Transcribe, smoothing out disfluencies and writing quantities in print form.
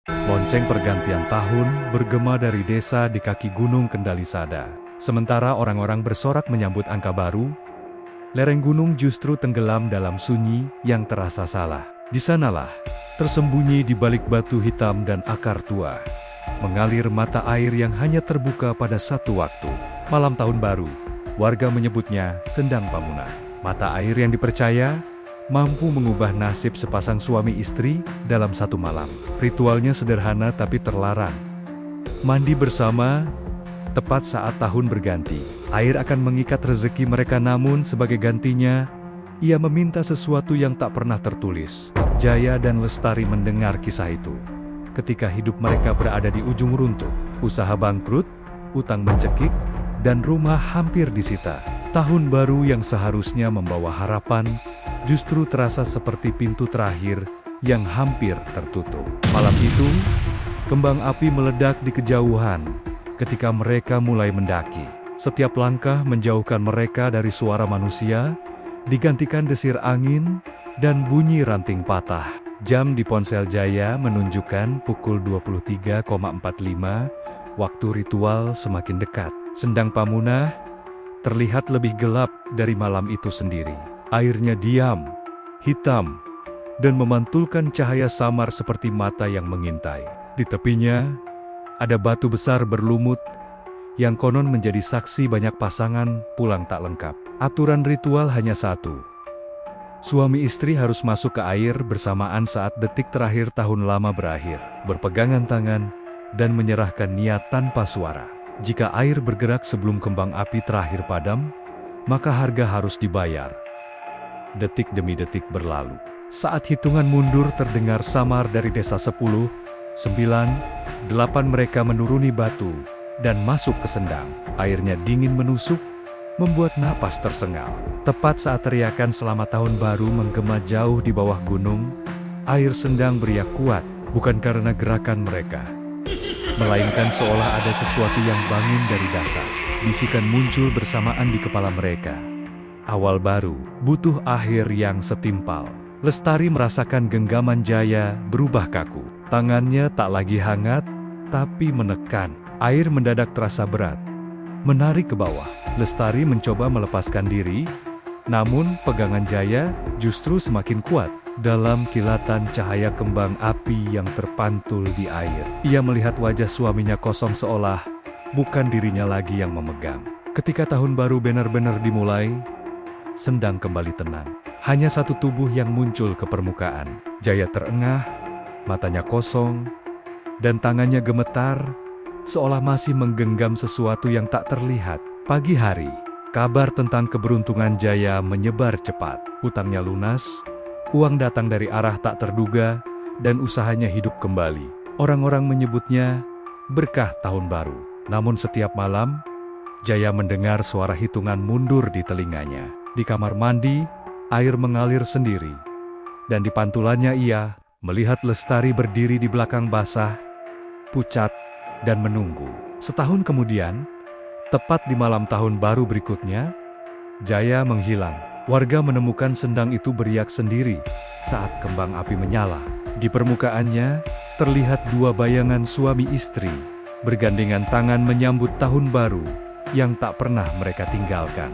Lonceng pergantian tahun bergema dari desa di kaki Gunung Kendalisada. Sementara orang-orang bersorak menyambut angka baru, lereng gunung justru tenggelam dalam sunyi yang terasa salah. Di sanalah, tersembunyi di balik batu hitam dan akar tua, mengalir mata air yang hanya terbuka pada satu waktu. Malam tahun baru, warga menyebutnya Sendang Pamuna. Mata air yang dipercaya mampu mengubah nasib sepasang suami istri dalam satu malam. Ritualnya sederhana tapi terlarang. Mandi bersama, tepat saat tahun berganti. Air akan mengikat rezeki mereka, namun sebagai gantinya, ia meminta sesuatu yang tak pernah tertulis. Jaya dan Lestari mendengar kisah itu. Ketika hidup mereka berada di ujung runtuh, usaha bangkrut, utang mencekik, dan rumah hampir disita. Tahun baru yang seharusnya membawa harapan, justru terasa seperti pintu terakhir yang hampir tertutup. Malam itu, kembang api meledak di kejauhan ketika mereka mulai mendaki. Setiap langkah menjauhkan mereka dari suara manusia, digantikan desir angin dan bunyi ranting patah. Jam di ponsel Jaya menunjukkan pukul 23.45, waktu ritual semakin dekat. Sendang Pamuna terlihat lebih gelap dari malam itu sendiri. Airnya diam, hitam, dan memantulkan cahaya samar seperti mata yang mengintai. Di tepinya, ada batu besar berlumut, yang konon menjadi saksi banyak pasangan pulang tak lengkap. Aturan ritual hanya satu. Suami istri harus masuk ke air bersamaan saat detik terakhir tahun lama berakhir, berpegangan tangan, dan menyerahkan niat tanpa suara. Jika air bergerak sebelum kembang api terakhir padam, maka harga harus dibayar. Detik demi detik berlalu. Saat hitungan mundur terdengar samar dari desa 10, 9, 8 mereka menuruni batu dan masuk ke sendang. Airnya dingin menusuk, membuat napas tersengal. Tepat saat teriakan selamat tahun baru menggema jauh di bawah gunung, air sendang beriak kuat, bukan karena gerakan mereka, melainkan seolah ada sesuatu yang bangun dari dasar. Bisikan muncul bersamaan di kepala mereka. Awal baru, butuh akhir yang setimpal. Lestari merasakan genggaman Jaya berubah kaku. Tangannya tak lagi hangat, tapi menekan. Air mendadak terasa berat, menarik ke bawah. Lestari mencoba melepaskan diri, namun pegangan Jaya justru semakin kuat. Dalam kilatan cahaya kembang api yang terpantul di air, ia melihat wajah suaminya kosong seolah bukan dirinya lagi yang memegang. Ketika tahun baru benar-benar dimulai, sendang kembali tenang. Hanya satu tubuh yang muncul ke permukaan. Jaya terengah, matanya kosong, dan tangannya gemetar, seolah masih menggenggam sesuatu yang tak terlihat. Pagi hari, kabar tentang keberuntungan Jaya menyebar cepat. Hutangnya lunas, uang datang dari arah tak terduga, dan usahanya hidup kembali. Orang-orang menyebutnya berkah tahun baru. Namun setiap malam, Jaya mendengar suara hitungan mundur di telinganya. Di kamar mandi, air mengalir sendiri. Dan di pantulannya ia melihat Lestari berdiri di belakang basah, pucat, dan menunggu. Setahun kemudian, tepat di malam tahun baru berikutnya, Jaya menghilang. Warga menemukan sendang itu beriak sendiri saat kembang api menyala. Di permukaannya, terlihat dua bayangan suami istri, bergandengan tangan menyambut tahun baru yang tak pernah mereka tinggalkan.